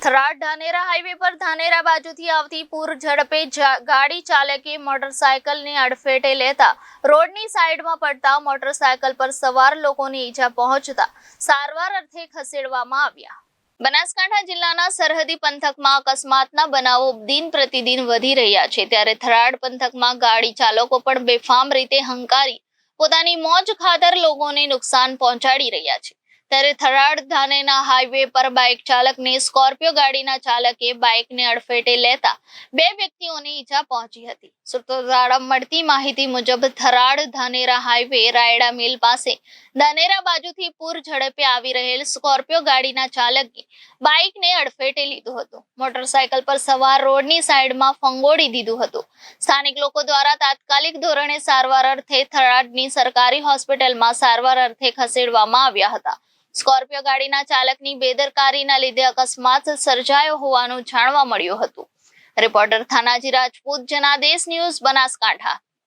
Tharad Dhanera highway પર ધાનેરા બાજુથી આવતી પૂર ઝડપે ગાડી ચાલકે મોટરસાયકલને અડફેટે લેતા રોડની સાઈડમાં પડતા મોટરસાયકલ પર સવાર લોકોને ઈજા પહોંચતા સારવાર અર્થે ખસેડવામાં આવ્યા। બનાસકાંઠા જિલ્લાના સરહદી પંથકમાં અકસ્માતના બનાવો દિન પ્રતિદિન વધી રહ્યા છે, ત્યારે થરાદ પંથકમાં ગાડી ચાલકો પણ બેફામ રીતે હંકારી પોતાની મોજ ખાતર લોકોને નુકસાન પહોંચાડી રહ્યા છે। ત્યારે થરાદ ધાનેરા હાઈવે પર બાઇક ચાલકને સ્કોર્પિયો ગાડીના ચાલકે બાઇકને અડફેટે લેતા બે વ્યક્તિઓને ઈજા પહોંચી હતી। સૂત્રો દ્વારા મળતી માહિતી મુજબ થરાદ ધાનેરા હાઈવે રાયડા મિલ પાસે ધાનેરા બાજુથી પૂર ઝડપે આવી રહેલ સ્કોર્પિયો ગાડીના ચાલકે બાઇકને અડફેટે લીધું હતું। મોટરસાયકલ પર સવાર રોડની સાઈડમાં ફંગોળી દીધું હતું। સ્થાનિક લોકો દ્વારા તાત્કાલિક ધોરણે સારવાર અર્થે થરાદની સરકારી હોસ્પિટલમાં સારવાર અર્થે ખસેડવામાં આવ્યા હતા। સ્કોર્પિયો ગાડીના ચાલકની બેદરકારીના લીધે અકસ્માત સર્જાયો હોવાનું જાણવા મળ્યું હતું। Reporter Thanaji Rajput, Janadesh news, Banaskantha.